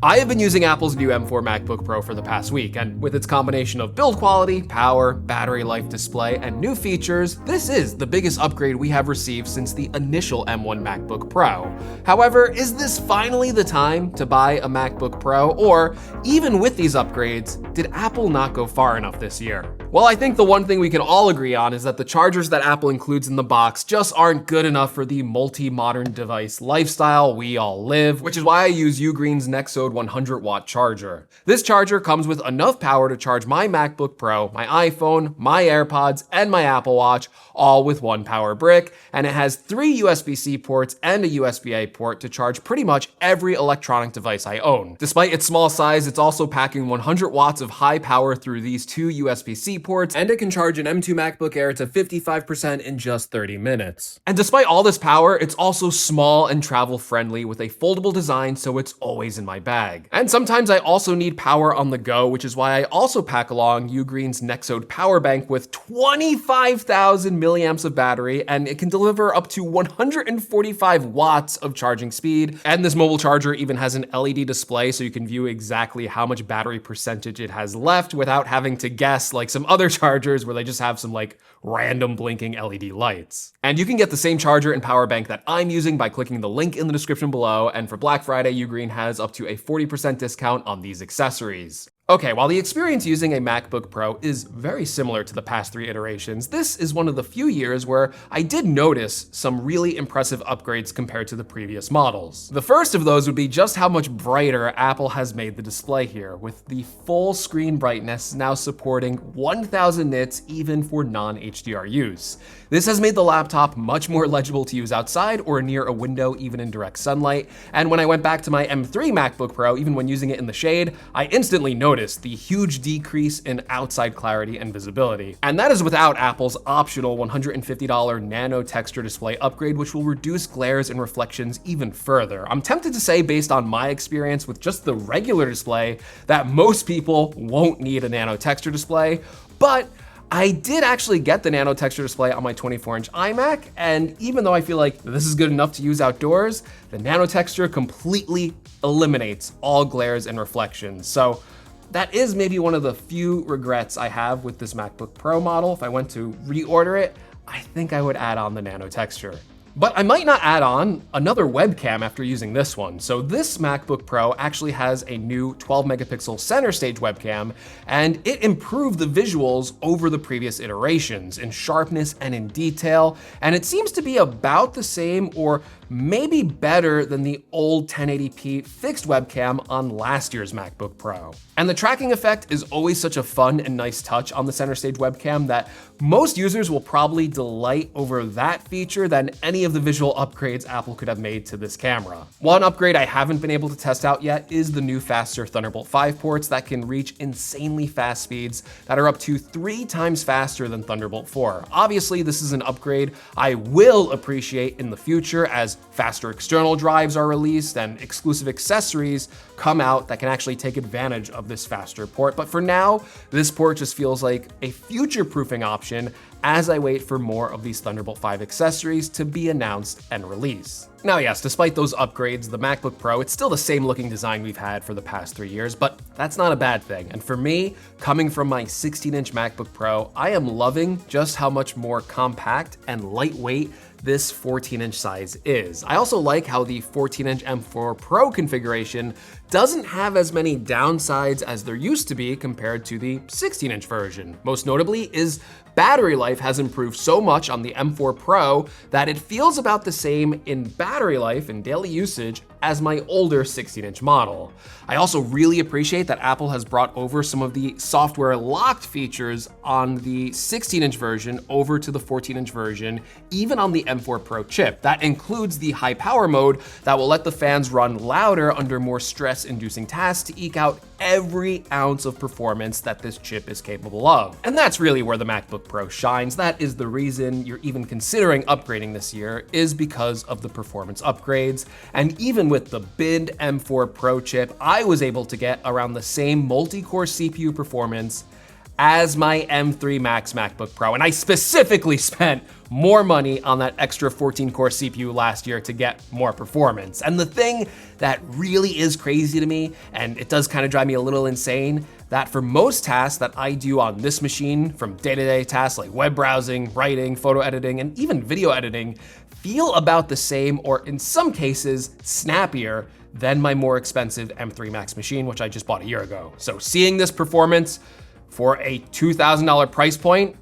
I have been using Apple's new M4 MacBook Pro for the past week, and with its combination of build quality, power, battery life display, and new features, this is the biggest upgrade we have received since the initial M1 MacBook Pro. However, is this finally the time to buy a MacBook Pro, or even with these upgrades, did Apple not go far enough this year? Well, I think the one thing we can all agree on is that the chargers that Apple includes in the box just aren't good enough for the multi-modern device lifestyle we all live, which is why I use Ugreen's Nexode 100-watt charger. This charger comes with enough power to charge my MacBook Pro, my iPhone, my AirPods, and my Apple Watch, all with one power brick, and it has 3 USB-C ports and a USB-A port to charge pretty much every electronic device I own. Despite its small size, it's also packing 100 watts of high power through these 2 USB-C ports, and it can charge an M2 MacBook Air to 55% in just 30 minutes. And despite all this power, it's also small and travel-friendly with a foldable design, so it's always in my bag. And sometimes I also need power on the go, which is why I also pack along Ugreen's Nexode power bank with 25,000 milliamps of battery, and it can deliver up to 145 watts of charging speed. And this mobile charger even has an LED display, so you can view exactly how much battery percentage it has left without having to guess like some other chargers where they just have some like random blinking LED lights. And you can get the same charger and power bank that I'm using by clicking the link in the description below, and for Black Friday, Ugreen has up to a 40% discount on these accessories. Okay, while the experience using a MacBook Pro is very similar to the past 3 iterations, this is one of the few years where I did notice some really impressive upgrades compared to the previous models. The first of those would be just how much brighter Apple has made the display here, with the full screen brightness now supporting 1000 nits even for non-HDR use. This has made the laptop much more legible to use outside or near a window, even in direct sunlight. And when I went back to my M3 MacBook Pro, even when using it in the shade, I instantly noticed the huge decrease in outside clarity and visibility. And that is without Apple's optional $150 nano texture display upgrade, which will reduce glares and reflections even further. I'm tempted to say, based on my experience with just the regular display, that most people won't need a nano texture display, but I did actually get the nano texture display on my 24-inch iMac, and even though I feel like this is good enough to use outdoors, the nano texture completely eliminates all glares and reflections. So that is maybe one of the few regrets I have with this MacBook Pro model. If I went to reorder it, I think I would add on the nano texture. But I might not add on another webcam after using this one. So this MacBook Pro actually has a new 12 megapixel center stage webcam, and it improved the visuals over the previous iterations in sharpness and in detail. And it seems to be about the same or maybe better than the old 1080p fixed webcam on last year's MacBook Pro. And the tracking effect is always such a fun and nice touch on the center stage webcam that most users will probably delight over that feature than any of the visual upgrades Apple could have made to this camera. One upgrade I haven't been able to test out yet is the new faster Thunderbolt 5 ports that can reach insanely fast speeds that are up to 3 times faster than Thunderbolt 4. Obviously, this is an upgrade I will appreciate in the future as faster external drives are released and exclusive accessories come out that can actually take advantage of this faster port. But for now, this port just feels like a future-proofing option as I wait for more of these Thunderbolt 5 accessories to be announced and released. Now yes, despite those upgrades, the MacBook Pro, it's still the same looking design we've had for the past 3 years, but that's not a bad thing. And for me, coming from my 16-inch MacBook Pro, I am loving just how much more compact and lightweight this 14-inch size is. I also like how the 14-inch M4 Pro configuration doesn't have as many downsides as there used to be compared to the 16-inch version. Most notably is battery life has improved so much on the M4 Pro that it feels about the same in battery life and daily usage as my older 16-inch model. I also really appreciate that Apple has brought over some of the software locked features on the 16-inch version over to the 14-inch version, even on the M4 Pro chip. That includes the high power mode that will let the fans run louder under more stress-inducing tasks to eke out every ounce of performance that this chip is capable of. And that's really where the MacBook Pro shines. That is the reason you're even considering upgrading this year, is because of the performance upgrades. And even with the binned M4 Pro chip, I was able to get around the same multi-core CPU performance as my M3 Max MacBook Pro. And I specifically spent more money on that extra 14-core CPU last year to get more performance. And the thing that really is crazy to me, and it does kind of drive me a little insane, that for most tasks that I do on this machine, from day-to-day tasks like web browsing, writing, photo editing, and even video editing, feel about the same, or in some cases, snappier than my more expensive M3 Max machine, which I just bought a year ago. So seeing this performance for a $2,000 price point,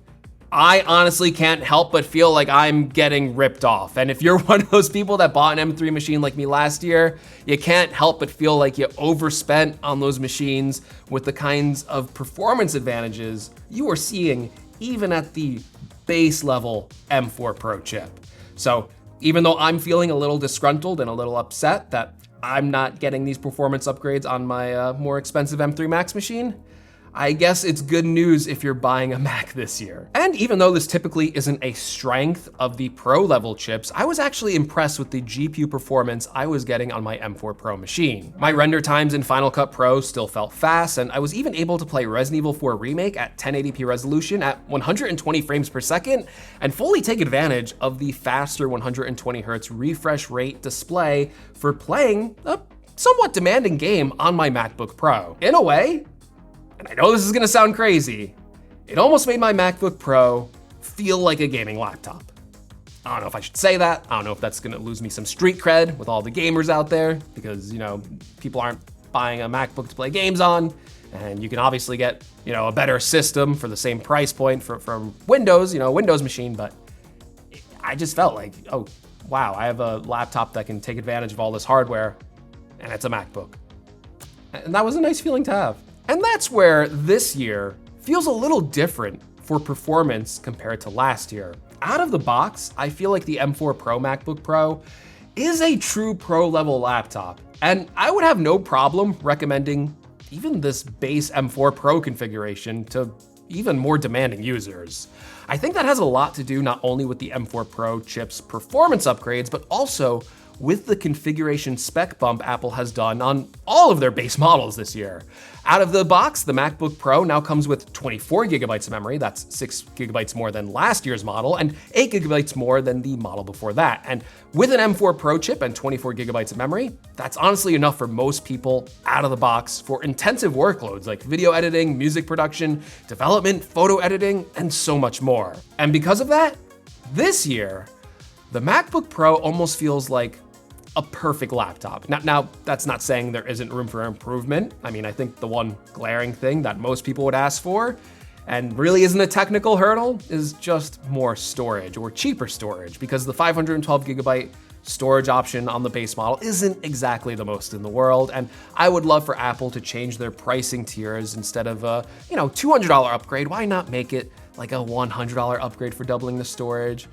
I honestly can't help but feel like I'm getting ripped off. And if you're one of those people that bought an M3 machine like me last year, you can't help but feel like you overspent on those machines with the kinds of performance advantages you are seeing even at the base level M4 Pro chip. So even though I'm feeling a little disgruntled and a little upset that I'm not getting these performance upgrades on my more expensive M3 Max machine, I guess it's good news if you're buying a Mac this year. And even though this typically isn't a strength of the Pro level chips, I was actually impressed with the GPU performance I was getting on my M4 Pro machine. My render times in Final Cut Pro still felt fast, and I was even able to play Resident Evil 4 Remake at 1080p resolution at 120 frames per second and fully take advantage of the faster 120Hz refresh rate display for playing a somewhat demanding game on my MacBook Pro. In a way, and I know this is gonna sound crazy, it almost made my MacBook Pro feel like a gaming laptop. I don't know if I should say that. I don't know if that's gonna lose me some street cred with all the gamers out there, because, you know, people aren't buying a MacBook to play games on, and you can obviously get, you know, a better system for the same price point from Windows, you know, Windows machine, but I just felt like, oh, wow, I have a laptop that can take advantage of all this hardware, and it's a MacBook. And that was a nice feeling to have. And that's where this year feels a little different for performance compared to last year. Out of the box, I feel like the M4 Pro MacBook Pro is a true pro level laptop. And I would have no problem recommending even this base M4 Pro configuration to even more demanding users. I think that has a lot to do not only with the M4 Pro chip's performance upgrades, but also with the configuration spec bump Apple has done on all of their base models this year. Out of the box, the MacBook Pro now comes with 24 gigabytes of memory, that's 6 gigabytes more than last year's model, and 8 gigabytes more than the model before that. And with an M4 Pro chip and 24 gigabytes of memory, that's honestly enough for most people out of the box for intensive workloads like video editing, music production, development, photo editing, and so much more. And because of that, this year, the MacBook Pro almost feels like a perfect laptop. Now, that's not saying there isn't room for improvement. I mean, I think the one glaring thing that most people would ask for, and really isn't a technical hurdle, is just more storage or cheaper storage, because the 512 gigabyte storage option on the base model isn't exactly the most in the world. And I would love for Apple to change their pricing tiers. Instead of a, you know, $200 upgrade, why not make it like a $100 upgrade for doubling the storage?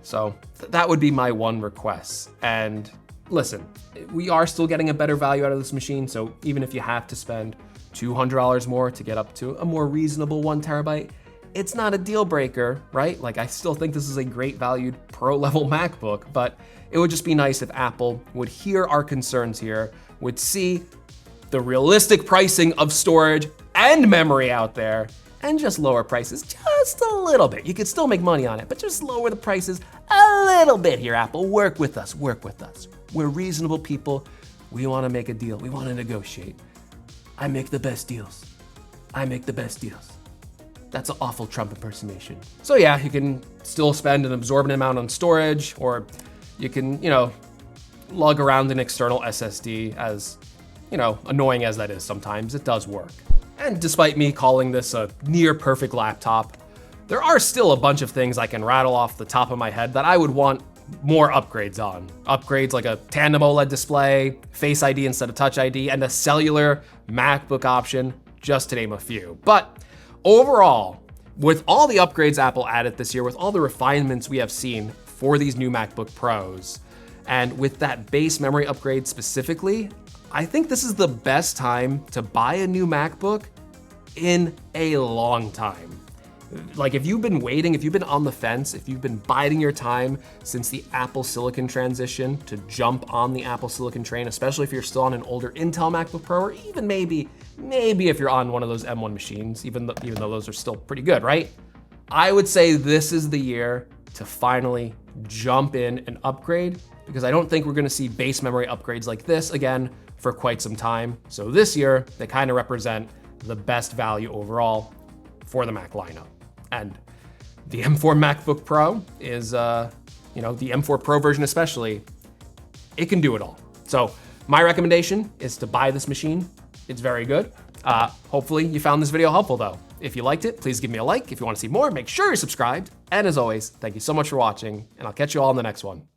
So that would be my one request. And listen, we are still getting a better value out of this machine, so even if you have to spend $200 more to get up to a more reasonable 1 terabyte, it's not a deal breaker, right? Like, I still think this is a great valued pro level MacBook, but it would just be nice if Apple would hear our concerns here, would see the realistic pricing of storage and memory out there, and just lower prices just a little bit. You could still make money on it, but just lower the prices a little bit here, Apple. Work with us, work with us. We're reasonable people. We want to make a deal. We want to negotiate. I make the best deals. I make the best deals. That's an awful Trump impersonation. So yeah, you can still spend an absorbent amount on storage, or you can, you know, lug around an external SSD, as, you know, annoying as that is sometimes, it does work. And despite me calling this a near perfect laptop, there are still a bunch of things I can rattle off the top of my head that I would want more upgrades on. Upgrades like a tandem OLED display, Face ID instead of Touch ID, and a cellular MacBook option, just to name a few. But overall, with all the upgrades Apple added this year, with all the refinements we have seen for these new MacBook Pros, and with that base memory upgrade specifically, I think this is the best time to buy a new MacBook in a long time. Like if you've been waiting, if you've been on the fence, if you've been biding your time since the Apple Silicon transition to jump on the Apple Silicon train, especially if you're still on an older Intel MacBook Pro, or even maybe if you're on one of those M1 machines, even though those are still pretty good, right? I would say this is the year to finally jump in and upgrade, because I don't think we're gonna see base memory upgrades like this again for quite some time. So this year, they kind of represent the best value overall for the Mac lineup. And the M4 MacBook Pro is, the M4 Pro version especially, it can do it all. So my recommendation is to buy this machine. It's very good. Hopefully you found this video helpful though. If you liked it, please give me a like. If you want to see more, make sure you're subscribed. And as always, thank you so much for watching, and I'll catch you all in the next one.